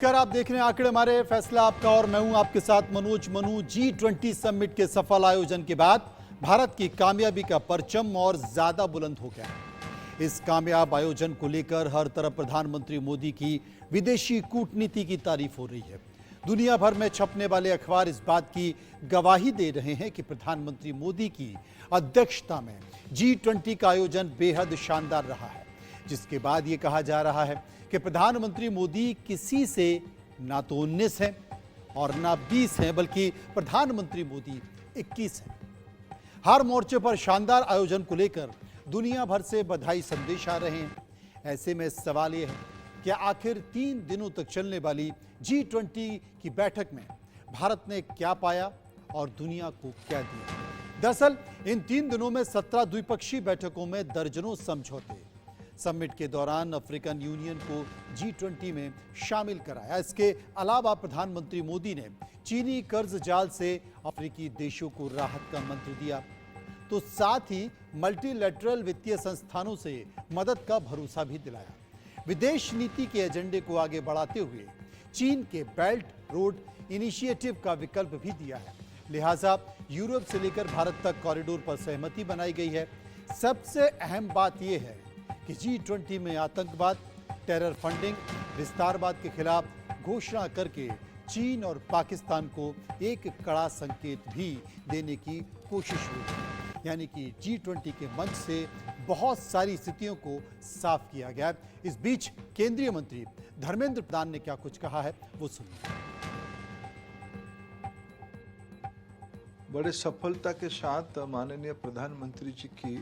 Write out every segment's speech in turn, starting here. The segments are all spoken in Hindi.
कर आप देख रहे हैं आंकड़े हमारे, फैसला आपका और मैं हूं आपके साथ मनोज मनु। G20 समिट के सफल आयोजन के बाद भारत की कामयाबी का परचम और ज्यादा बुलंद हो गया है। इस कामयाब आयोजन को लेकर हर तरफ प्रधानमंत्री मोदी की विदेशी कूटनीति की तारीफ हो रही है। दुनिया भर में छपने वाले अखबार इस बात की गवाही दे रहे हैं कि प्रधानमंत्री मोदी की अध्यक्षता में G20 का आयोजन बेहद शानदार रहा है, जिसके बाद ये कहा जा रहा है कि प्रधानमंत्री मोदी किसी से ना तो 19 हैं और ना 20 हैं, बल्कि प्रधानमंत्री मोदी 21 हैं। हर मोर्चे पर शानदार आयोजन को लेकर दुनिया भर से बधाई संदेश आ रहे हैं। ऐसे में सवाल यह है कि आखिर 3 दिनों तक चलने वाली G20 की बैठक में भारत ने क्या पाया और दुनिया को क्या दिया। दरअसल इन 3 दिनों में 17 द्विपक्षीय बैठकों में दर्जनों समझौते। समिट के दौरान अफ्रीकन यूनियन को G20 में शामिल कराया। इसके अलावा प्रधानमंत्री मोदी ने चीनी कर्ज जाल से अफ्रीकी देशों को राहत का मंत्र दिया, तो साथ ही मल्टीलैटरल वित्तीय संस्थानों से मदद का भरोसा भी दिलाया। विदेश नीति के एजेंडे को आगे बढ़ाते हुए चीन के बेल्ट रोड इनिशिएटिव का विकल्प भी दिया है। लिहाजा यूरोप से लेकर भारत तक कॉरिडोर पर सहमति बनाई गई है। सबसे अहम बात यह है कि G20 में आतंकवाद, टेरर फंडिंग, विस्तारवाद के खिलाफ घोषणा करके चीन और पाकिस्तान को एक कड़ा संकेत भी देने की कोशिश हुई। यानी कि G20 के मंच से बहुत सारी स्थितियों को साफ किया गया। इस बीच केंद्रीय मंत्री धर्मेंद्र प्रधान ने क्या कुछ कहा है, वो सुनिए। बड़े सफलता के साथ माननीय प्रधानमंत्री जी की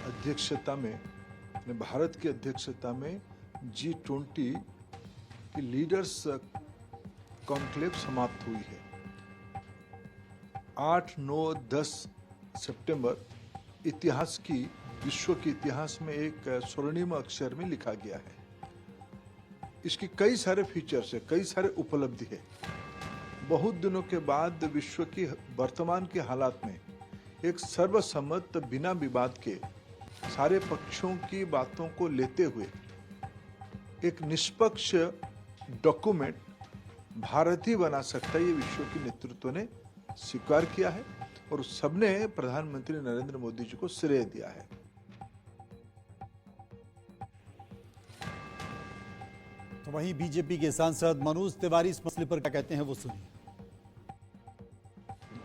अध्यक्षता में, भारत की अध्यक्षता में G20 की लीडर्स कॉन्क्लेव समाप्त हुई है। 8, 9, 10 सितंबर इतिहास की, विश्व के इतिहास में एक स्वर्णिम अक्षर में लिखा गया है। इसकी कई सारे फीचर्स है, कई सारे उपलब्धि है। बहुत दिनों के बाद विश्व की वर्तमान के हालात में एक सर्वसम्मत, बिना विवाद के, सारे पक्षों की बातों को लेते हुए एक निष्पक्ष डॉक्यूमेंट भारत ही बना सकता है, ये विश्व के नेतृत्व ने स्वीकार किया है और सबने प्रधानमंत्री नरेंद्र मोदी जी को श्रेय दिया है। तो वहीं बीजेपी के सांसद मनोज तिवारी इस मसले पर क्या कहते हैं, वो सुनिए।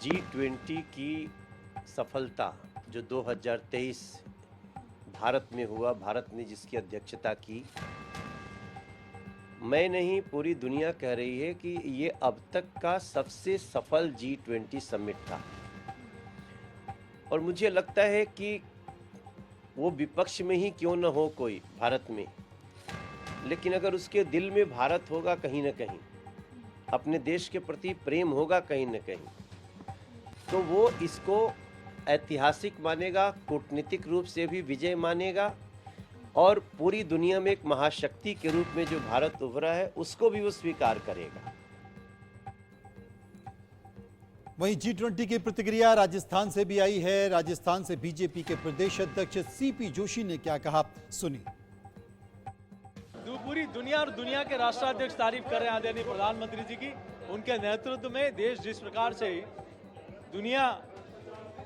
G20 की सफलता जो 2023 भारत में हुआ, भारत ने जिसकी अध्यक्षता की, मैं नहीं पूरी दुनिया कह रही है कि ये अब तक का सबसे सफल G20 समिट था। और मुझे लगता है कि वो विपक्ष में ही क्यों न हो कोई भारत में, लेकिन अगर उसके दिल में भारत होगा कहीं न कहीं, अपने देश के प्रति प्रेम होगा कहीं न कहीं, तो वो इसको ऐतिहासिक मानेगा, कूटनीतिक रूप से भी विजय मानेगा और पूरी दुनिया में एक महाशक्ति के रूप में जो भारत उभरा है उसको भी वो स्वीकार करेगा। वहीं G20 की प्रतिक्रिया राजस्थान से भी आई है। राजस्थान से बीजेपी के प्रदेश अध्यक्ष CP जोशी ने क्या कहा, सुनिए। पूरी दुनिया और दुनिया के राष्ट्राध्यक्ष तारीफ कर रहे हैं आदरणीय प्रधानमंत्री जी की। उनके नेतृत्व में देश जिस प्रकार से दुनिया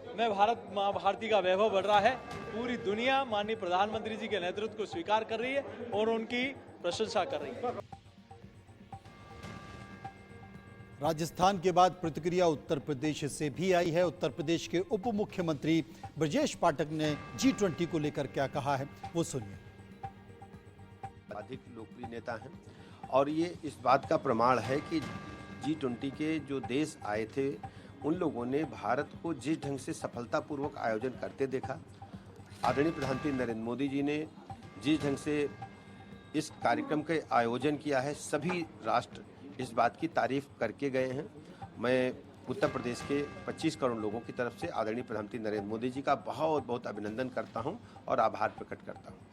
में भारत माँ भारती का वैभव बढ़ रहा है, पूरी दुनिया माननीय प्रधानमंत्री जी के नेतृत्व को स्वीकार कर रही है और उनकी प्रशंसा कर रही है। राजस्थान के बाद प्रतिक्रिया उत्तर प्रदेश से भी आई है। उत्तर प्रदेश के उप मुख्यमंत्री ब्रजेश पाठक ने G20 को लेकर क्या कहा है, वो सुनिए। अधिक लोकप्रिय नेता हैं और ये इस बात का प्रमाण है कि G20 के जो देश आए थे उन लोगों ने भारत को जिस ढंग से सफलतापूर्वक आयोजन करते देखा, आदरणीय प्रधानमंत्री नरेंद्र मोदी जी ने जिस ढंग से इस कार्यक्रम का आयोजन किया है, सभी राष्ट्र इस बात की तारीफ करके गए हैं। मैं उत्तर प्रदेश के 25 करोड़ लोगों की तरफ से आदरणीय प्रधानमंत्री नरेंद्र मोदी जी का बहुत बहुत अभिनंदन करता हूं और आभार प्रकट करता हूं।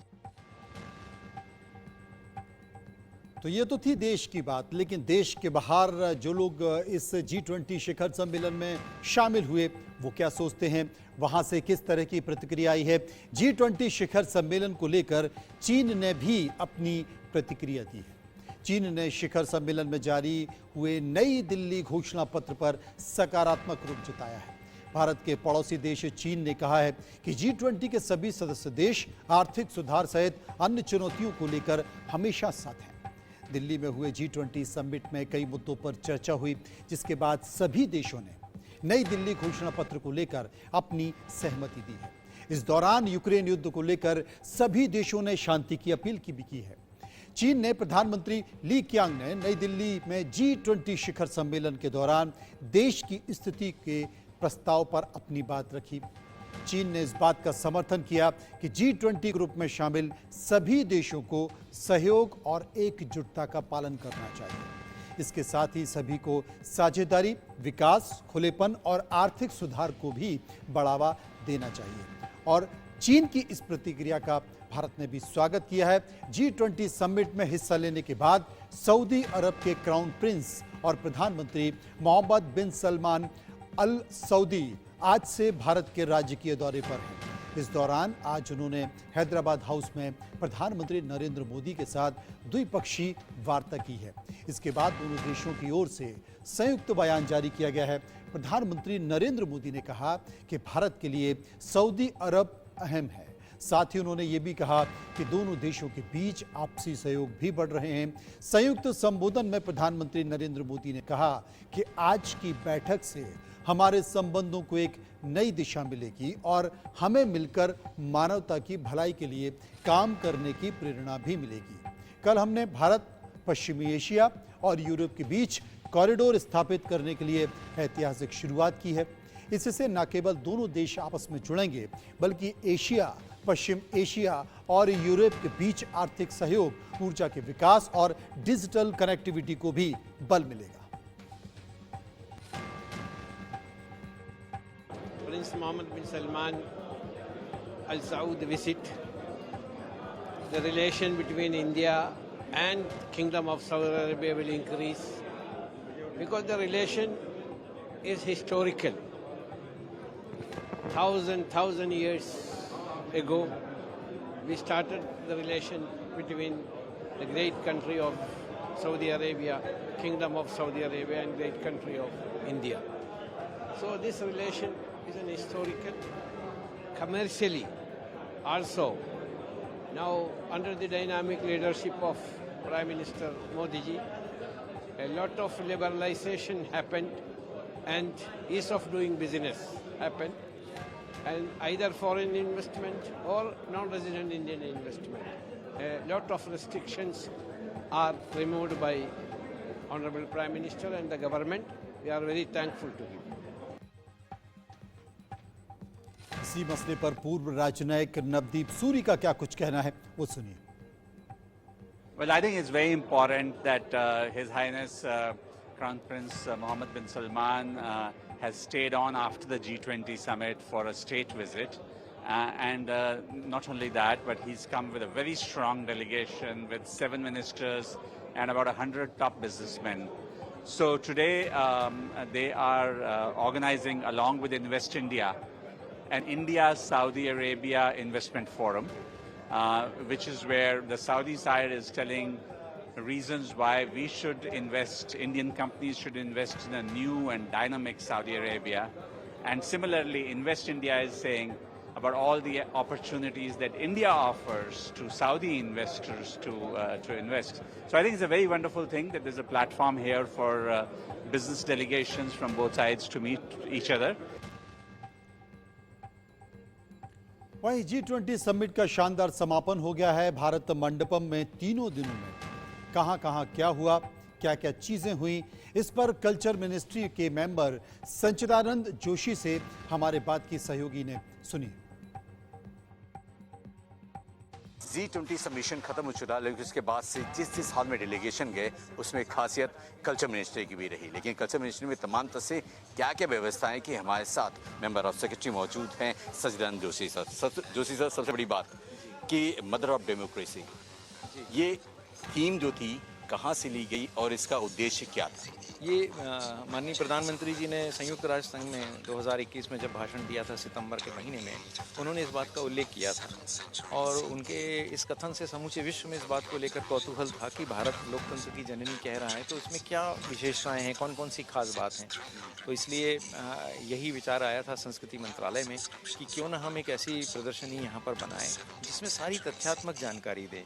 तो ये तो थी देश की बात, लेकिन देश के बाहर जो लोग इस G20 शिखर सम्मेलन में शामिल हुए वो क्या सोचते हैं, वहां से किस तरह की प्रतिक्रिया आई है। G20 शिखर सम्मेलन को लेकर चीन ने भी अपनी प्रतिक्रिया दी है। चीन ने शिखर सम्मेलन में जारी हुए नई दिल्ली घोषणा पत्र पर सकारात्मक रुख जताया है। भारत के पड़ोसी देश चीन ने कहा है कि G20 के सभी सदस्य देश आर्थिक सुधार सहित अन्य चुनौतियों को लेकर हमेशा साथ हैं। दिल्ली में हुए G20 समिट में कई मुद्दों पर चर्चा हुई, जिसके बाद सभी देशों ने नई दिल्ली घोषणा पत्र को लेकर अपनी सहमति दी है। इस दौरान यूक्रेन युद्ध को लेकर सभी देशों ने शांति की अपील भी की है। चीन ने प्रधानमंत्री ली क्यांग ने नई दिल्ली में G20 शिखर सम्मेलन के दौरान देश की स्थिति के प्रस्ताव पर अपनी बात रखी। चीन ने इस बात का समर्थन किया कि G20 ग्रुप में शामिल सभी देशों को सहयोग और एकजुटता का पालन करना चाहिए। इसके साथ ही सभी को साझेदारी, विकास, खुलेपन और आर्थिक सुधार को भी बढ़ावा देना चाहिए। और चीन की इस प्रतिक्रिया का भारत ने भी स्वागत किया है। G20 समिट में हिस्सा लेने के बाद सऊदी अरब के क्राउन प्रिंस और प्रधानमंत्री मोहम्मद बिन सलमान अल सऊदी आज से भारत के राजकीय दौरे पर हैं। इस दौरान आज उन्होंने हैदराबाद हाउस में प्रधानमंत्री नरेंद्र मोदी के साथ द्विपक्षीय वार्ता की है। इसके बाद दोनों देशों की ओर से संयुक्त बयान जारी किया गया है। प्रधानमंत्री नरेंद्र मोदी ने कहा कि भारत के लिए सऊदी अरब अहम है। साथ ही उन्होंने ये भी कहा कि दोनों देशों के बीच आपसी सहयोग भी बढ़ रहे हैं। संयुक्त संबोधन में प्रधानमंत्री नरेंद्र मोदी ने कहा कि आज की बैठक से हमारे संबंधों को एक नई दिशा मिलेगी और हमें मिलकर मानवता की भलाई के लिए काम करने की प्रेरणा भी मिलेगी। कल हमने भारत, पश्चिमी एशिया और यूरोप के बीच कॉरिडोर स्थापित करने के लिए ऐतिहासिक शुरुआत की है। इससे न केवल दोनों देश आपस में जुड़ेंगे, बल्कि एशिया, पश्चिम एशिया और यूरोप के बीच आर्थिक सहयोग, ऊर्जा के विकास और डिजिटल कनेक्टिविटी को भी बल मिलेगा। Prince Mohammed bin Salman Al Saud visit, the relation between India and Kingdom of Saudi Arabia will increase because the relation is historical. Thousand years ago, we started the relation between the great country of Saudi Arabia, Kingdom of Saudi Arabia, and great country of India. So this relation is an historical, commercially also. Now under the dynamic leadership of Prime Minister Modi ji, a lot of liberalization happened and ease of doing business happened, and either foreign investment or non-resident Indian investment. A lot of restrictions are removed by Honorable Prime Minister and the government. We are very thankful to him. इसी मसले पर पूर्व राजनयिक नवदीप सूरी का क्या कुछ कहना है, वो सुनिए। Well, I think it's very important that His Highness Crown Prince Mohammed bin Salman has stayed on after the G20 summit for a state visit. And not only that, but he's come with a very strong delegation with 7 ministers and about 100 top businessmen. So today they are organizing, along with Invest India, an India-Saudi Arabia Investment Forum, which is where the Saudi side is telling reasons why we should invest, Indian companies should invest in a new and dynamic Saudi Arabia. And similarly, Invest India is saying about all the opportunities that India offers to Saudi investors to invest. So I think it's a very wonderful thing that there's a platform here for business delegations from both sides to meet each other. वहीं G20 समिट का शानदार समापन हो गया है। भारत मंडपम में तीनों दिनों में कहां-कहां क्या हुआ, क्या-क्या चीजें हुई, इस पर कल्चर मिनिस्ट्री के मेंबर संचिदानंद जोशी से हमारे बात की सहयोगी ने सुनी। G20 सबमिशन खत्म हो चुका, लेकिन उसके बाद से जिस हाल में डेलीगेशन गए उसमें एक खासियत कल्चर मिनिस्ट्री की भी रही। लेकिन कल्चर मिनिस्ट्री में तमाम तरह से क्या क्या व्यवस्थाएं कि हमारे साथ मेंबर ऑफ सेक्रेटरी मौजूद हैं, सचिदानंद जोशी सर। जोशी सर, सबसे बड़ी बात कि मदर ऑफ डेमोक्रेसी, ये थीम जो थी कहाँ से ली गई और इसका उद्देश्य क्या था? ये माननीय प्रधानमंत्री जी ने संयुक्त राष्ट्र संघ में 2021 में जब भाषण दिया था सितंबर के महीने में, उन्होंने इस बात का उल्लेख किया था और उनके इस कथन से समूचे विश्व में इस बात को लेकर कौतूहल था कि भारत लोकतंत्र की जननी कह रहा है तो इसमें क्या विशेषताएं हैं, कौन कौन सी खास बात हैं। तो इसलिए यही विचार आया था संस्कृति मंत्रालय में कि क्यों ना हम एक ऐसी प्रदर्शनी यहाँ पर बनाएं जिसमें सारी तथ्यात्मक जानकारी दें,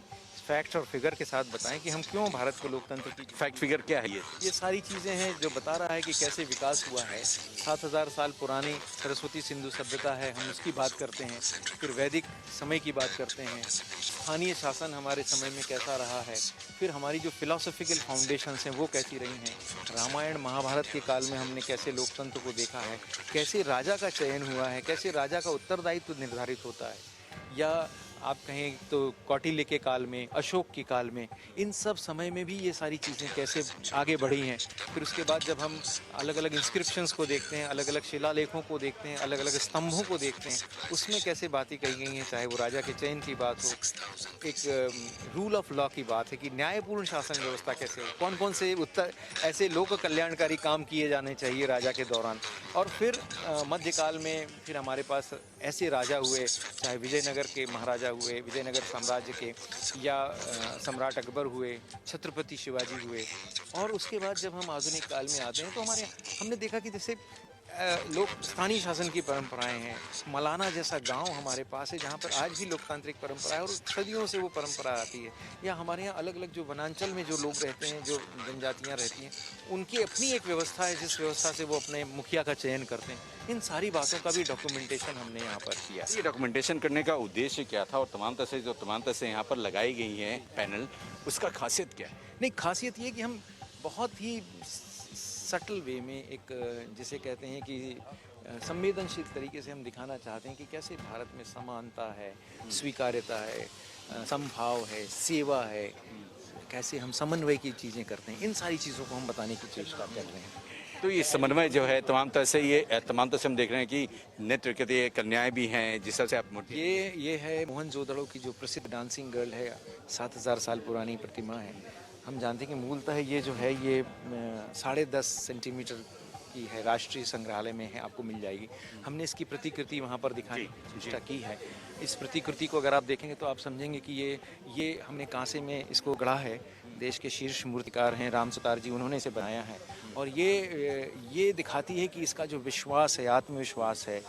फैक्ट और फिगर के साथ बताएं कि हम क्यों भारत को लोकतंत्र की फैक्ट फिगर क्या है ये सारी चीज़ें हैं जो बता रहा है कि कैसे विकास हुआ है। 7000 साल पुरानी सरस्वती सिंधु सभ्यता है, हम उसकी बात करते हैं, फिर वैदिक समय की बात करते हैं, स्थानीय शासन हमारे समय में कैसा रहा है, फिर हमारी जो फिलोसॉफिकल फाउंडेशंस हैं वो कैसी रही हैं, रामायण महाभारत के काल में हमने कैसे लोकतंत्र को देखा है, कैसे राजा का चयन हुआ है, कैसे राजा का उत्तरदायित्व निर्धारित होता है, या आप कहें तो कौटिल्य के काल में, अशोक के काल में, इन सब समय में भी ये सारी चीज़ें कैसे आगे बढ़ी हैं। फिर उसके बाद जब हम अलग अलग इंस्क्रिप्शंस को देखते हैं, अलग अलग शिलालेखों को देखते हैं, अलग अलग स्तंभों को देखते हैं, उसमें कैसे बातें कही गई हैं, चाहे वो राजा के चयन की बात हो, एक रूल ऑफ लॉ की बात है कि न्यायपूर्ण शासन व्यवस्था कैसे हो, कौन कौन से ऐसे लोक कल्याणकारी काम किए जाने चाहिए राजा के दौरान। और फिर मध्यकाल में फिर हमारे पास ऐसे राजा हुए, चाहे विजयनगर के महाराजा हुए, विजयनगर साम्राज्य के, या सम्राट अकबर हुए, छत्रपति शिवाजी हुए। और उसके बाद जब हम आधुनिक काल में आते हैं तो हमने देखा कि जैसे लोक स्थानीय शासन की परंपराएं हैं। मलाना जैसा गांव हमारे पास है जहां पर आज भी लोकतांत्रिक परंपरा है और सदियों से वो परंपरा आती है। या हमारे यहाँ अलग अलग जो वनांचल में जो लोग रहते हैं, जो जनजातियां रहती हैं, उनकी अपनी एक व्यवस्था है जिस व्यवस्था से वो अपने मुखिया का चयन करते हैं। इन सारी बातों का भी डॉक्यूमेंटेशन हमने यहाँ पर किया। ये डॉक्यूमेंटेशन करने का उद्देश्य क्या था और तमाम तस्वीरें यहाँ पर लगाई गई हैं पैनल, उसका खासियत क्या है? नहीं, खासियत ये कि हम बहुत ही सटल वे में एक जिसे कहते हैं कि संवेदनशील तरीके से हम दिखाना चाहते हैं कि कैसे भारत में समानता है, स्वीकार्यता है, समभाव है, सेवा है, कैसे हम समन्वय की चीज़ें करते हैं। इन सारी चीज़ों को हम बताने की चेष्टा कर रहे हैं। तो ये समन्वय जो है तमाम तरह से हम देख रहे हैं कि नृत्य के कन्याएं भी हैं जिस तरह से आप ये है मोहनजोदड़ो की जो प्रसिद्ध डांसिंग गर्ल है, 7000 साल पुरानी प्रतिमा है। हम जानते हैं कि मूलतः ये जो है ये 10.5 सेंटीमीटर की है, राष्ट्रीय संग्रहालय में है, आपको मिल जाएगी। हमने इसकी प्रतिकृति वहाँ पर दिखाने की चेष्टा की है। इस प्रतिकृति को अगर आप देखेंगे तो आप समझेंगे कि ये हमने कांसे में इसको गढ़ा है। देश के शीर्ष मूर्तिकार हैं राम सुतार जी, उन्होंने इसे बनाया है। और ये दिखाती है कि इसका जो विश्वास है, आत्मविश्वास है,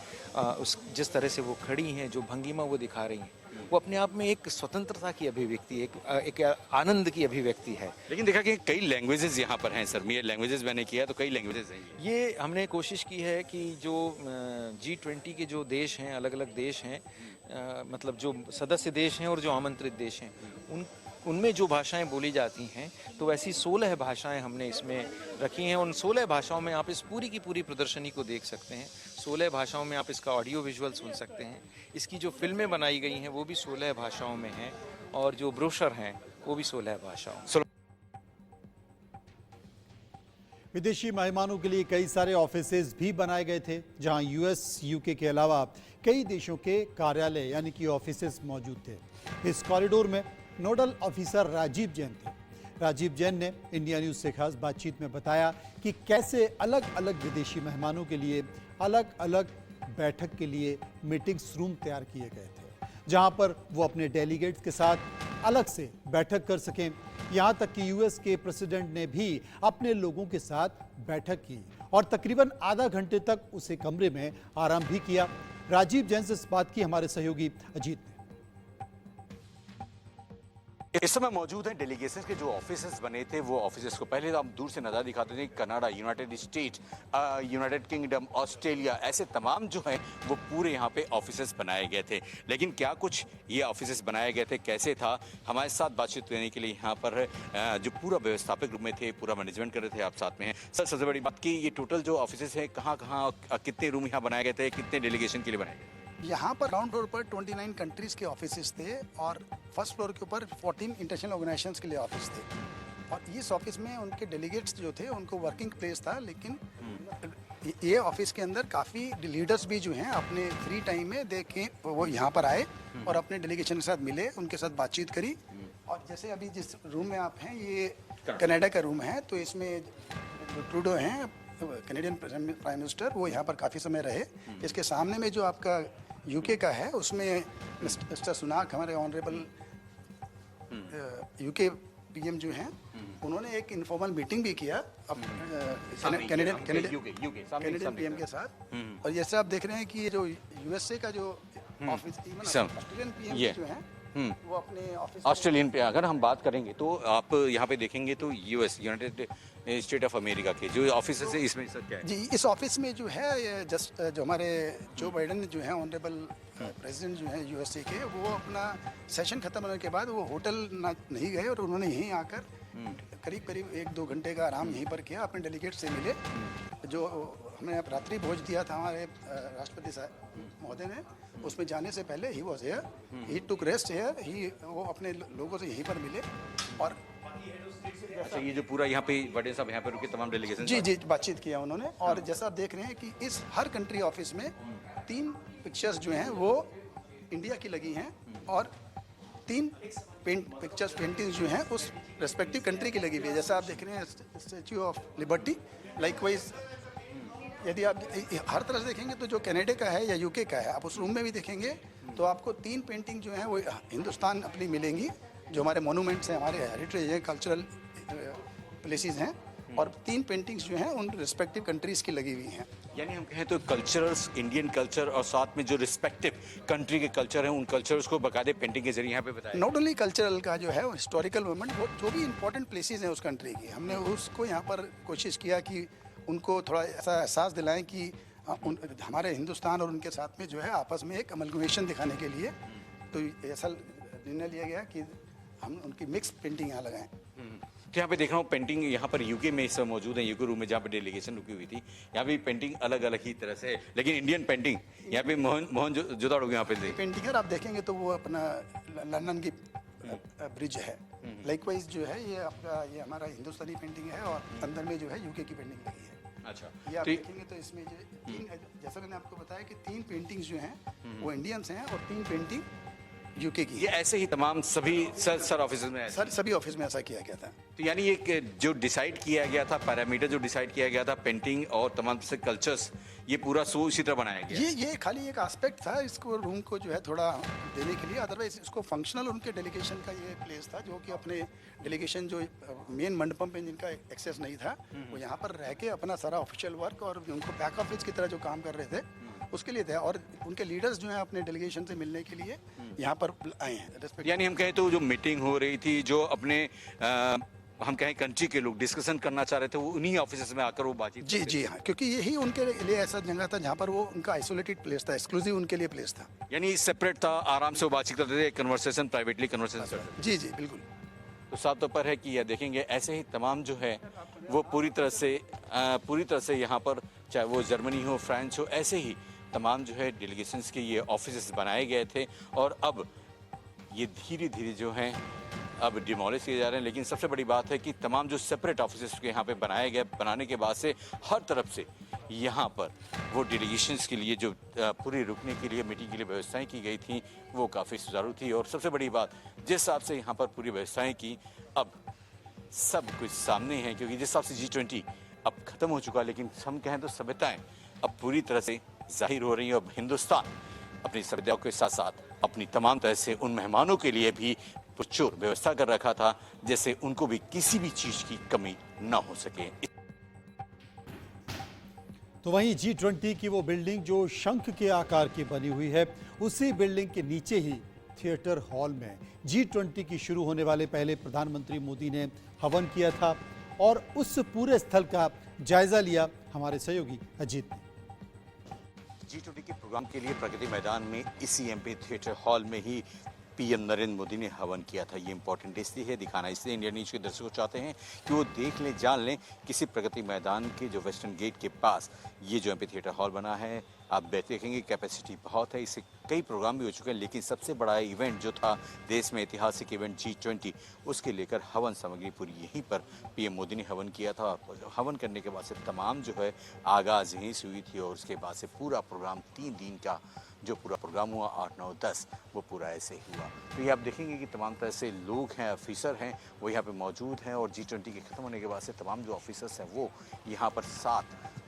उस जिस तरह से वो खड़ी हैं, जो भंगिमा वो दिखा रही हैं, वो अपने आप में एक स्वतंत्रता की अभिव्यक्ति, एक आनंद की अभिव्यक्ति है। लेकिन देखा कि कई लैंग्वेजेस यहाँ पर हैं सर, ये लैंग्वेजेस मैंने किया तो कई लैंग्वेजेस हैं। ये हमने कोशिश की है कि जो G20 के जो देश हैं, अलग अलग देश हैं, मतलब जो सदस्य देश हैं और जो आमंत्रित देश हैं, उनमें जो भाषाएं बोली जाती हैं, तो ऐसी 16 भाषाएं हमने इसमें रखी हैं। उन 16 भाषाओं में आप इस पूरी की पूरी प्रदर्शनी को देख सकते हैं। 16 भाषाओं में आप इसका ऑडियो विजुअल सुन सकते हैं। इसकी जो फिल्में बनाई गई हैं वो भी 16 भाषाओं में हैं और जो ब्रोशर हैं वो भी 16 भाषाओं। विदेशी मेहमानों के लिए कई सारे ऑफिसेज भी बनाए गए थे जहां US, UK के अलावा कई देशों के कार्यालय यानी कि ऑफिसेज मौजूद थे। इस कॉरिडोर में नोडल ऑफिसर राजीव जैन थे। राजीव जैन ने इंडिया न्यूज़ से खास बातचीत में बताया कि कैसे अलग अलग विदेशी मेहमानों के लिए अलग अलग बैठक के लिए मीटिंग्स रूम तैयार किए गए थे, जहां पर वो अपने डेलीगेट्स के साथ अलग से बैठक कर सकें। यहां तक कि US के प्रेसिडेंट ने भी अपने लोगों के साथ बैठक की और तकरीबन आधा घंटे तक उसे कमरे में आराम भी किया। राजीव जैन से इस बात की हमारे सहयोगी अजीत ने। इस समय मौजूद हैं डेलीगेशन के जो ऑफिसेस बने थे, वो ऑफिसेस को पहले हम दूर से नज़र दिखाते थे। Canada, United states, United kingdom, Australia, ऐसे तमाम जो हैं वो पूरे यहाँ पे ऑफिसेस बनाए गए थे। लेकिन क्या कुछ ये ऑफिसेस बनाए गए थे, कैसे था, हमारे साथ बातचीत करने के लिए यहाँ पर जो पूरा व्यवस्थापक रूप में थे, पूरा मैनेजमेंट कर रहे थे, आप साथ में हैं। सर, सबसे बड़ी बात की ये टोटल जो ऑफिसेस हैं कहाँ कहाँ कितने रूम यहाँ बनाए गए थे, कितने डेलीगेशन के लिए बनाए गए? यहाँ पर ग्राउंड फ्लोर पर 29 कंट्रीज़ के ऑफिसेस थे और फर्स्ट फ्लोर के ऊपर 14 इंटरनेशनल ऑर्गेनाइजेशंस के लिए ऑफिस थे। और इस ऑफिस में उनके डेलीगेट्स जो थे उनको वर्किंग प्लेस था। लेकिन ये ऑफिस के अंदर काफ़ी लीडर्स भी जो हैं अपने फ्री टाइम में देखें वो यहाँ पर आए और अपने डेलीगेशन के साथ मिले, उनके साथ बातचीत करी। और जैसे अभी जिस रूम में आप हैं, ये कनाडा का रूम है। तो इसमें जो ट्रूडो हैं कनेडियन प्राइम मिनिस्टर, वो यहाँ पर काफ़ी समय रहे। इसके सामने में जो आपका यूके का है उसमें मिस्टर सुनाक, हमारे ऑनरेबल यूके पीएम जो हैं, उन्होंने एक इनफॉर्मल मीटिंग भी किया कैनेडियन पीएम के साथ। और जैसे आप देख रहे हैं कि ये जो यूएसए का जो ऑफिस, ऑस्ट्रेलियन पीएम जो हैं वो अपने ऑफिस ऑस्ट्रेलियन पे अगर हम बात करेंगे तो आप यहाँ पे देखेंगे तो US United state of America के जो ऑफिस है इसमें सर क्या है? जी, इस ऑफिस में जो है जस्ट जो हमारे जो बाइडन जो है ऑनरेबल प्रेसिडेंट जो है यूएसए के, वो अपना सेशन खत्म होने के बाद वो होटल नहीं गए और उन्होंने यहीं आकर करीब करीब 1-2 घंटे का आराम यहीं पर किया, अपने डेलीगेट से मिले। जो हमें रात्रि भोज दिया था हमारे राष्ट्रपति साहब महोदय ने, उसमें जाने से पहले he was here, he took rest here, वो अपने लोगों से यहीं पर मिले। और अच्छा, ये जो पूरा यहाँ पे बड़े साहब यहाँ पे रुके तमाम डेलीगेशन जी बातचीत किया उन्होंने। और जैसा आप देख रहे हैं कि इस हर कंट्री ऑफिस में 3 पिक्चर्स जो हैं वो इंडिया की लगी हैं और 3 पेंटिंग्स जो हैं उस रेस्पेक्टिव कंट्री की लगी हुई है। जैसा आप देख रहे हैं स्टैच्यू ऑफ लिबर्टी, लाइकवाइज यदि आप हर तरह से देखेंगे तो जो कनाडा का है या यूके का है, आप उस रूम में भी देखेंगे तो आपको 3 पेंटिंग जो हैं वो हिंदुस्तान अपनी मिलेंगी, जो हमारे मोनूमेंट्स हैं, हमारे हेरिटेज हैं, कल्चरल प्लेसेस हैं, और 3 पेंटिंग्स जो हैं उन रिस्पेक्टिव कंट्रीज़ की लगी हुई हैं। यानी हम कहें तो कल्चरल्स, इंडियन कल्चर और साथ में जो रिस्पेक्टिव कंट्री के कल्चर हैं उन कल्चर्स को बाकायदे पेंटिंग के जरिए यहाँ पे बताया। नॉट ओनली कल्चरल का जो है हिस्टोरिकल मोमेंट, वो जो भी इंपॉर्टेंट प्लेसेस हैं उस कंट्री की, हमने उसको यहाँ पर कोशिश किया कि उनको थोड़ा ऐसा एहसास दिलाएं कि हमारे हिंदुस्तान और उनके साथ में जो है आपस में एक अमलगमेशन दिखाने के लिए तो ऐसा निर्णय लिया गया कि हम उनकी मिक्स पेंटिंग यहाँ लगाएं। तो यहाँ पे देख रहा हूँ पेंटिंग यहाँ पर यूके में सब मौजूद है, यूके रूम में जहाँ पे डेलीगेशन रुकी हुई थी, यहाँ पे पेंटिंग अलग अलग ही तरह से है, लेकिन इंडियन पेंटिंग यहाँ पे मोहन जोदड़ो यहाँ पे पेंटिंग है। आप देखेंगे तो वो अपना लंदन की ब्रिज है, लाइकवाइज जो है ये आपका ये हमारा हिंदुस्तानी पेंटिंग है और अंदर में जो है यूके की पेंटिंग लगी है। अच्छा, ये आप देखेंगे तो इसमें जो 3, जैसा मैंने आपको बताया कि 3 पेंटिंग्स जो हैं वो इंडियंस हैं और 3 पेंटिंग यूके की। ये ऐसे ही तमाम सभी सर ऑफिस में सभी ऑफिस में ऐसा किया गया था। तो यानी ये जो डिसाइड किया गया था पैरामीटर जो डिसाइड किया गया था पेंटिंग और तमाम से कल्चर्स, ये पूरा सो इसी तरह बनाया गया। ये खाली एक एस्पेक्ट था इसको रूम को जो है थोड़ा देने के लिए, अदरवाइज इसको फंक्शनल उनके डेलीगेशन का ये प्लेस था, जो कि अपने डेलीगेशन जो मेन मंडपम पे जिनका एक्सेस नहीं था वो यहाँ पर रह के अपना सारा ऑफिशियल वर्क और उनको बैक ऑफिस की तरह जो काम कर रहे थे उसके लिए थे, और उनके लीडर्स जो हैं अपने डेलीगेशन से मिलने के लिए यहाँ पर आए हैं। यानी हम कहें तो जो मीटिंग हो रही थी, जो अपने हम कहें कंट्री के लोग डिस्कशन करना चाह रहे थे, वो उन्हीं ऑफिस में आकर वो बातचीत जी हाँ, क्योंकि यही उनके लिए ऐसा जगह था जहाँ पर वो उनका आइसोलेटेड प्लेस था, एक्सक्लूसिव उनके लिए प्लेस था। यानी सेपरेट था, आराम से वो बातचीत करते थे, कन्वर्सेशन प्राइवेटली कन्वर्सेशन करते थे। जी बिल्कुल। तो साफ तौर पर है कि यह देखेंगे ऐसे ही तमाम जो है वो पूरी तरह से यहाँ पर चाहे वो जर्मनी हो, फ्रांस हो, ऐसे ही तमाम जो है डेलीगेशंस के ये ऑफिस बनाए गए थे और अब ये धीरे धीरे जो हैं अब डिमोलिश किए जा रहे हैं। लेकिन सबसे बड़ी बात है कि तमाम जो सेपरेट ऑफिस के यहाँ पे बनाए गए, बनाने के बाद से हर तरफ से यहाँ पर वो डेलीगेशंस के लिए जो पूरी रुकने के लिए मीटिंग के लिए व्यवस्थाएं की गई थी वो काफ़ी सुचारू थी। और सबसे बड़ी बात जिस हिसाब से यहाँ पर पूरी व्यवस्थाएं की, अब सब कुछ सामने है, क्योंकि जिस हिसाब से G20 अब ख़त्म हो चुका, लेकिन हम कहें तो सभ्यताएं अब पूरी तरह से जाहिर हो रही है। अब हिंदुस्तान अपनी सभ्यताओं के साथ साथ अपनी तमाम तरह से उन मेहमानों के लिए भी पुरजोर व्यवस्था कर रखा था, जैसे उनको भी किसी भी चीज की कमी ना हो सके। तो वहीं G20 की वो बिल्डिंग जो शंख के आकार की बनी हुई है, उसी बिल्डिंग के नीचे ही थिएटर हॉल में G20 की शुरू होने वाले पहले प्रधानमंत्री मोदी ने हवन किया था और उस पूरे स्थल का जायजा लिया हमारे सहयोगी अजीत ने। G20 के प्रोग्राम के लिए प्रगति मैदान में इसी एमपी थिएटर हॉल में ही पीएम नरेंद्र मोदी ने हवन किया था। ये इंपॉर्टेंट इसलिए है, दिखाना इसलिए इंडिया न्यूज के दर्शक चाहते हैं कि वो देख लें, जान लें किसी प्रगति मैदान के जो वेस्टर्न गेट के पास ये जो एमपी थिएटर हॉल बना है, आप देखेंगे कैपेसिटी बहुत है, इससे कई प्रोग्राम भी हो चुके हैं, लेकिन सबसे बड़ा इवेंट जो था देश में ऐतिहासिक इवेंट G20, उसके लेकर हवन सामग्री पूरी यहीं पर पीएम मोदी ने हवन किया था। और हवन करने के बाद से तमाम जो है आगाज़ यहीं से हुई थी और उसके बाद से पूरा प्रोग्राम 3 दिन का जो पूरा प्रोग्राम हुआ 8, 9, 10 वो पूरा ऐसे ही हुआ। तो ये आप देखेंगे कि तमाम तरह से लोग हैं, ऑफिसर हैं, वो यहाँ पे मौजूद हैं और G20 के ख़त्म होने के बाद से तमाम जो ऑफिसर्स हैं वो यहाँ पर साथ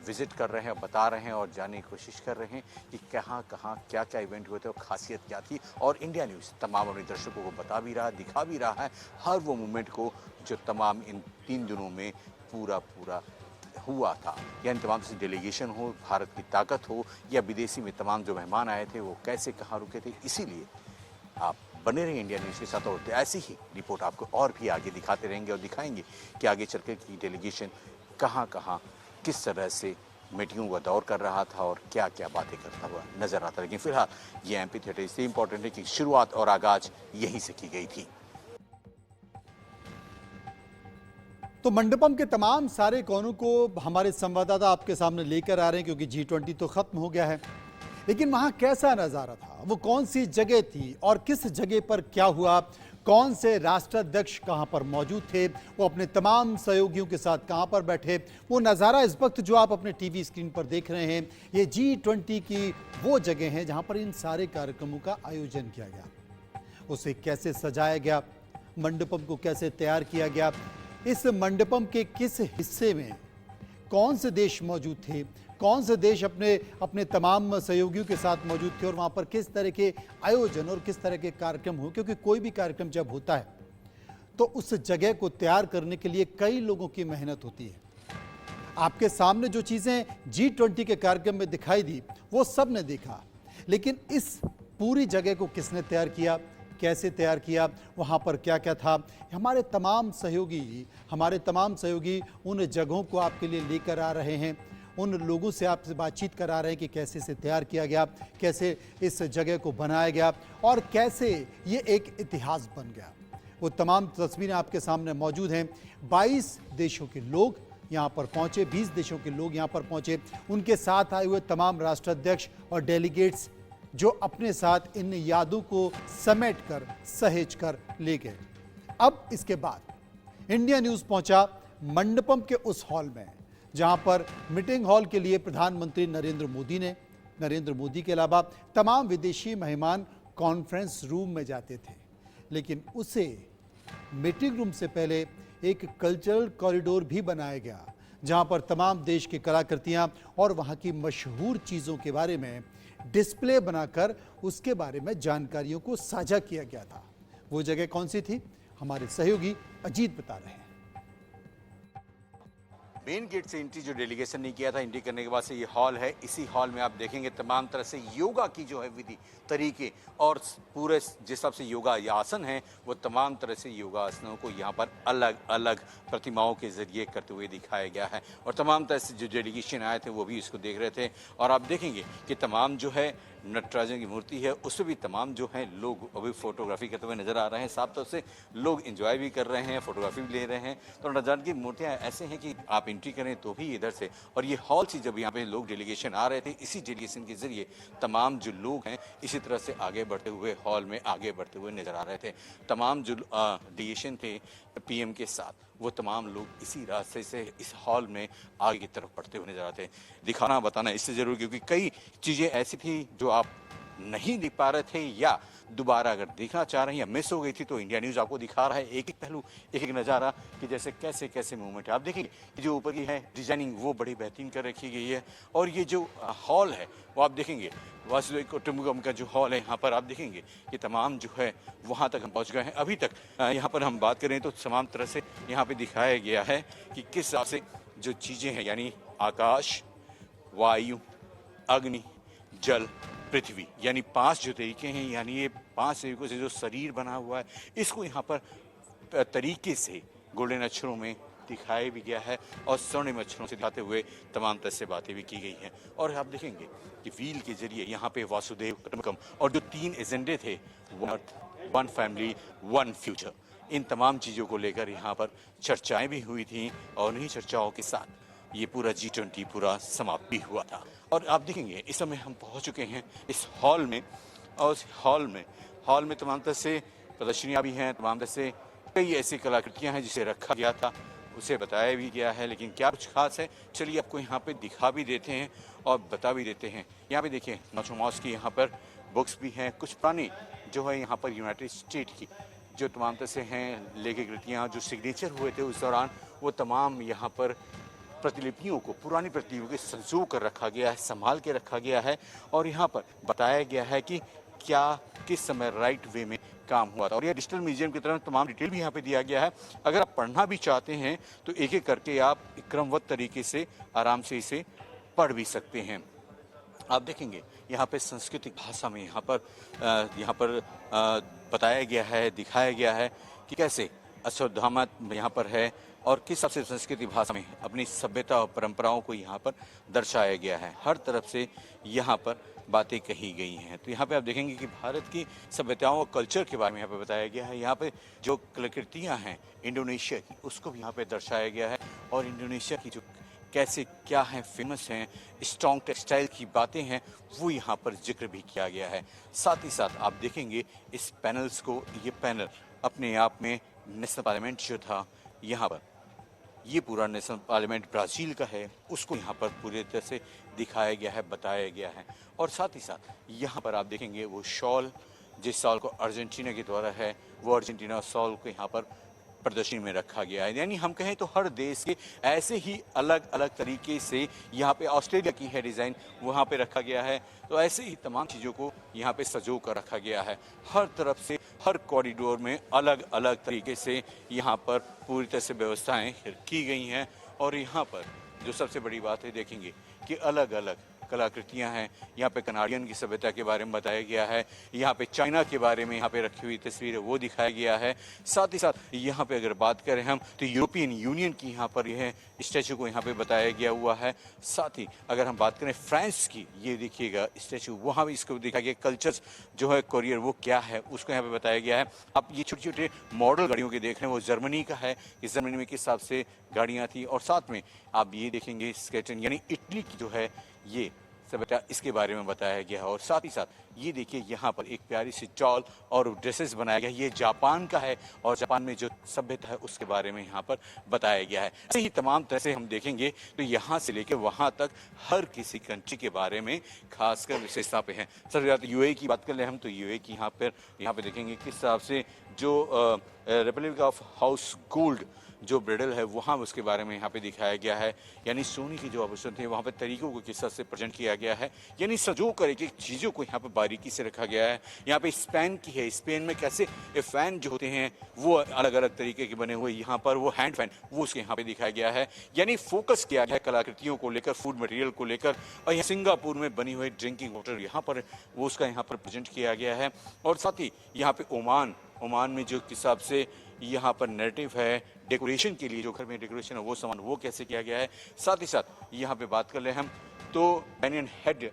विजिट कर रहे हैं, बता रहे हैं और जानने की कोशिश कर रहे हैं कि कहाँ क्या क्या इवेंट हुए थे और खासियत क्या थी। और इंडिया न्यूज़ तमाम अपने दर्शकों को बता भी रहा है, दिखा भी रहा है हर वो मोमेंट को जो तमाम इन 3 दिनों में पूरा हुआ था। यानी तमाम से डेलीगेशन हो, भारत की ताकत हो या विदेशी में तमाम जो मेहमान आए थे वो कैसे कहाँ रुके थे। इसीलिए आप बने रहेंगे इंडिया न्यूज़ के साथ और ऐसी ही रिपोर्ट आपको और भी आगे दिखाते रहेंगे और दिखाएंगे कि आगे चलकर की डेलीगेशन कहाँ किस तरह से मीटिंगों का दौर कर रहा था और क्या क्या बातें करता हुआ नजर आता। लेकिन फिलहाल ये एमपी थिएटर इसलिए इंपॉर्टेंट है कि शुरुआत और आगाज यहीं से की गई थी। तो मंडपम के तमाम सारे कोनों को हमारे संवाददाता आपके सामने लेकर आ रहे हैं, क्योंकि G20 तो खत्म हो गया है। लेकिन वहां कैसा नजारा था, वो कौन सी जगह थी और किस जगह पर क्या हुआ, कौन से राष्ट्राध्यक्ष कहां पर मौजूद थे, वो अपने तमाम सहयोगियों के साथ कहां पर बैठे, वो नज़ारा इस वक्त जो आप अपने टीवी स्क्रीन पर देख रहे हैं, ये G20 की वो जगह है जहां पर इन सारे कार्यक्रमों का आयोजन किया गया। उसे कैसे सजाया गया, मंडपम को कैसे तैयार किया गया, इस मंडपम के किस हिस्से में कौन से देश मौजूद थे, कौन से देश अपने तमाम सहयोगियों के साथ मौजूद थे और वहाँ पर किस तरह के आयोजन और किस तरह के कार्यक्रम हो। क्योंकि कोई भी कार्यक्रम जब होता है तो उस जगह को तैयार करने के लिए कई लोगों की मेहनत होती है। आपके सामने जो चीज़ें G20 के कार्यक्रम में दिखाई दी वो सब ने देखा, लेकिन इस पूरी जगह को किसने तैयार किया, कैसे तैयार किया, वहाँ पर क्या क्या था, हमारे तमाम सहयोगी उन जगहों को आपके लिए लेकर आ रहे हैं, उन लोगों से आपसे बातचीत करा रहे हैं कि कैसे इसे तैयार किया गया, कैसे इस जगह को बनाया गया और कैसे ये एक इतिहास बन गया। वो तमाम तस्वीरें आपके सामने मौजूद हैं। 22 देशों के लोग यहाँ पर पहुँचे, 20 देशों के लोग यहाँ पर पहुँचे, उनके साथ आए हुए तमाम राष्ट्राध्यक्ष और डेलीगेट्स जो अपने साथ इन यादों को समेट कर सहेज कर ले गए। अब इसके बाद इंडिया न्यूज़ पहुंचा मंडपम के उस हॉल में जहां पर मीटिंग हॉल के लिए प्रधानमंत्री नरेंद्र मोदी के अलावा तमाम विदेशी मेहमान कॉन्फ्रेंस रूम में जाते थे। लेकिन उसे मीटिंग रूम से पहले एक कल्चरल कॉरिडोर भी बनाया गया जहां पर तमाम देश की कलाकृतियां और वहां की मशहूर चीज़ों के बारे में डिस्प्ले बनाकर उसके बारे में जानकारियों को साझा किया गया था। वो जगह कौन सी थी, हमारे सहयोगी अजीत बता रहे हैं। मेन गेट से एंट्री जो डेलीगेशन ने किया था, एंट्री करने के बाद से ये हॉल है। इसी हॉल में आप देखेंगे तमाम तरह से योगा की जो है विधि, तरीके और पूरे जिस हिसाब से योगा आसन है वो तमाम तरह से योगा आसनों को यहाँ पर अलग अलग प्रतिमाओं के जरिए करते हुए दिखाया गया है और तमाम तरह से जो डेलीगेशन आए थे वो भी इसको देख रहे थे। और आप देखेंगे कि तमाम जो है नटराजन की मूर्ति है उससे भी तमाम जो है लोग अभी फोटोग्राफी करते हुए नजर आ रहे हैं। साफ तौर से लोग एंजॉय भी कर रहे हैं, फोटोग्राफी भी ले रहे हैं। तो नटराजन की मूर्तियाँ ऐसे हैं कि आप एंट्री करें तो भी इधर से, और ये हॉल से जब यहाँ पे लोग डेलीगेशन आ रहे थे, इसी डेलीगेशन के जरिए तमाम जो लोग हैं इसी तरह से आगे बढ़ते हुए हॉल में आगे बढ़ते हुए नजर आ रहे थे। तमाम जो डेलीगेशन थे पीएम के साथ वो तमाम लोग इसी रास्ते से इस हॉल में आगे की तरफ बढ़ते हुए नजर आते हैं। दिखाना बताना इससे जरूर, क्योंकि कई चीज़ें ऐसी थी जो आप नहीं दिख पा रहे थे या दोबारा अगर देखना चाह रहे हैं या मिस हो गई थी तो इंडिया न्यूज़ आपको दिखा रहा है एक एक पहलू, एक एक नज़ारा कि जैसे कैसे कैसे मूवमेंट है। आप देखिए जो ऊपर की है डिजाइनिंग वो बड़ी बेहतरीन कर रखी गई है। और ये जो हॉल है वो आप देखेंगे वासुदेव कुटुंबकम का जो हॉल है यहाँ पर आप देखेंगे कि तमाम जो है वहाँ तक हम पहुँच गए हैं। अभी तक यहाँ पर हम बात करें तो तमाम तरह से यहाँ पर दिखाया गया है कि किस हिसाब से जो चीज़ें हैं यानी आकाश, वायु, अग्नि, जल, पृथ्वी, यानी 5 जो तरीके हैं, यानी ये 5 तरीकों से जो शरीर बना हुआ है इसको यहाँ पर तरीके से गोल्डन अक्षरों में दिखाया भी गया है और स्वर्णिम अक्षरों से दिखाते हुए तमाम तरह से बातें भी की गई हैं। और आप देखेंगे कि व्हील के जरिए यहाँ पे वासुदेव कुटुंबकम और जो 3 एजेंडे थे, वन फैमिली वन फ्यूचर, इन तमाम चीज़ों को लेकर यहाँ पर चर्चाएं भी हुई थी और इन्हीं चर्चाओं के साथ ये पूरा G20 पूरा समाप्त भी हुआ था। और आप देखेंगे इस समय हम पहुंच चुके हैं इस हॉल में, और इस हॉल में तमाम तरह से प्रदर्शनियाँ भी हैं, तमाम तरह से कई ऐसी कलाकृतियाँ हैं जिसे रखा गया था, उसे बताया भी गया है, लेकिन क्या कुछ खास है चलिए आपको यहाँ पे दिखा भी देते हैं और बता भी देते हैं। यहाँ पे देखिए नाचो मॉस की यहाँ पर बुक्स भी हैं, कुछ पुरानी जो है यहाँ पर यूनाइटेड स्टेट की जो तमाम तरह से हैं लेखी कृतियाँ जो सिग्नेचर हुए थे उस दौरान, वो तमाम यहाँ पर प्रतिलिपियों को, पुरानी प्रतिलिपियों को संजो कर रखा गया है, संभाल के रखा गया है और यहाँ पर बताया गया है कि क्या किस समय राइट वे में काम हुआ था। और यह डिजिटल म्यूजियम की तरह तमाम डिटेल भी यहाँ पे दिया गया है। अगर आप पढ़ना भी चाहते हैं तो एक एक करके आप क्रमबद्ध तरीके से आराम से इसे पढ़ भी सकते हैं। आप देखेंगे यहाँ पे सांस्कृतिक भाषा में यहाँ पर बताया गया है, दिखाया गया है कि कैसे अश्वत्थामा यहाँ पर है और किस सबसे संस्कृति भाषा में अपनी सभ्यता और परंपराओं को यहाँ पर दर्शाया गया है। हर तरफ से यहाँ पर बातें कही गई हैं। तो यहाँ पे आप देखेंगे कि भारत की सभ्यताओं और कल्चर के बारे में यहाँ पे बताया गया है। यहाँ पे जो कलाकृतियाँ हैं इंडोनेशिया की, उसको भी यहाँ पे दर्शाया गया है और इंडोनेशिया की जो कैसे क्या है फेमस हैं, स्ट्रॉन्ग टेक्सटाइल की बातें हैं, वो यहाँ पर जिक्र भी किया गया है। साथ ही साथ आप देखेंगे इस पैनल्स को, ये पैनल अपने आप में नेशनल पार्लियामेंट जो था यहाँ पर, ये पूरा नेशनल पार्लियामेंट ब्राज़ील का है, उसको यहाँ पर पूरी तरह से दिखाया गया है, बताया गया है। और साथ ही साथ यहाँ पर आप देखेंगे वो शॉल, जिस शॉल को अर्जेंटीना के द्वारा है, वो अर्जेंटीना शॉल को यहाँ पर प्रदर्शनी में रखा गया है। यानी हम कहें तो हर देश के ऐसे ही अलग अलग तरीके से, यहाँ पे ऑस्ट्रेलिया की है डिज़ाइन, वहाँ पे रखा गया है। तो ऐसे ही तमाम चीज़ों को यहाँ पे सजो कर रखा गया है। हर तरफ से, हर कॉरिडोर में अलग अलग तरीके से यहाँ पर पूरी तरह से व्यवस्थाएं की गई हैं। और यहाँ पर जो सबसे बड़ी बात है, देखेंगे कि अलग अलग कलाकृतियां हैं। यहाँ पे कनाडियन की सभ्यता के बारे में बताया गया है, यहाँ पे चाइना के बारे में यहाँ पे रखी हुई तस्वीर है वो दिखाया गया है। साथ ही साथ यहाँ पे अगर बात करें हम तो यूरोपियन यूनियन की यहाँ पर यह स्टैचू को यहाँ पे बताया गया हुआ है। साथ ही अगर हम बात करें फ्रांस की, ये देखिएगा स्टैचू, वहाँ भी इसको दिखाया गया। कल्चर्स जो है कोरियर वो क्या है उसको यहाँ पे बताया गया है। आप ये छोटे छोटे मॉडल गाड़ियों के देख रहे हैं, वो जर्मनी का है, इस जर्मनी में किस हिसाब से गाड़ियाँ थी। और साथ में आप ये देखेंगे स्केटन यानी इटली की जो है ये सभ्यता, इसके बारे में बताया गया है। और साथ ही साथ ये देखिए यहाँ पर एक प्यारी सी चॉल और ड्रेसेस बनाया गया है, ये जापान का है और जापान में जो सभ्यता है उसके बारे में यहाँ पर बताया गया है। ऐसे ही तमाम तरह से हम देखेंगे तो यहाँ से लेकर वहाँ तक हर किसी कंट्री के बारे में खासकर विशेषता पे है। सर यूएई की बात कर ले हम तो यूएई की यहाँ पे देखेंगे किस हिसाब से जो रिपब्लिक ऑफ हाउस गोल्ड जो ब्रिडल है वहाँ उसके बारे में यहाँ पे दिखाया गया है। यानी सोने की जो आभूषण थे वहाँ पे तरीकों को किस तरह से प्रेजेंट किया गया है, यानी सजो कर एक एक चीज़ों को यहाँ पे बारीकी से रखा गया है। यहाँ पे स्पेन की है, स्पेन में कैसे फैन जो होते हैं वो अलग अलग तरीके के बने हुए, यहाँ पर वो हैंड फैन वो उसके यहाँ पे दिखाया गया है। यानी फोकस किया गया है कलाकृतियों को लेकर, फूड मटेरियल को लेकर। और यहाँ सिंगापुर में बनी हुई ड्रिंकिंग वाटर यहाँ पर वो उसका यहाँ पर प्रेजेंट किया गया है। और साथ ही यहाँ पे ओमान में जो हिसाब से यहाँ पर नैरेटिव है डेकोरेशन के लिए, जो घर में डेकोरेशन है वो सामान वो कैसे किया गया है। साथ ही साथ यहाँ पे बात कर ले हम तो बेनियन हेड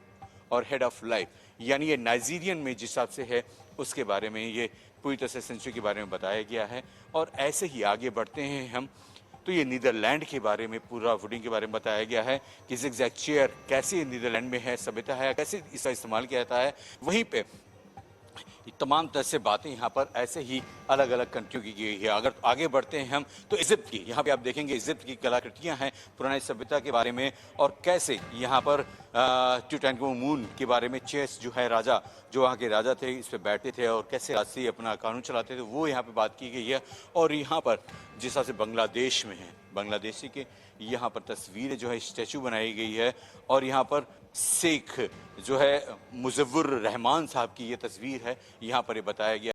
और हेड ऑफ लाइफ, यानी ये नाइजीरियन में जिस हिसाब से है उसके बारे में ये पूरी तरह से सेंचुरी के बारे में बताया गया है। और ऐसे ही आगे बढ़ते हैं हम तो ये नीदरलैंड के बारे में, पूरा वुडिंग के बारे में बताया गया है कि ज़िगज़ैग चेयर कैसे नीदरलैंड में है, सभ्यता है, कैसे इसका इस्तेमाल किया जाता है। वहीं पे तमाम तरह से बातें यहाँ पर ऐसे ही अलग अलग कंट्रियों की गई है। अगर आगे बढ़ते हैं हम तो इजिप्ट की, यहाँ पे आप देखेंगे इजिप्ट की कलाकृतियाँ हैं पुरानी सभ्यता के बारे में और कैसे यहाँ पर टूटैनखामुन के बारे में, चेस जो है राजा, जो वहाँ के राजा थे इस पर बैठते थे और कैसे राष्ट्रीय अपना कानून चलाते थे वो यहाँ पे बात की गई है। और यहाँ पर जिस तरह से बांग्लादेश में है, बांग्लादेशी के यहाँ पर तस्वीर जो है स्टैचू बनाई गई है। और यहाँ पर शेख जो है मुजव्वर रहमान साहब की ये तस्वीर है, यहाँ पर ये बताया गया।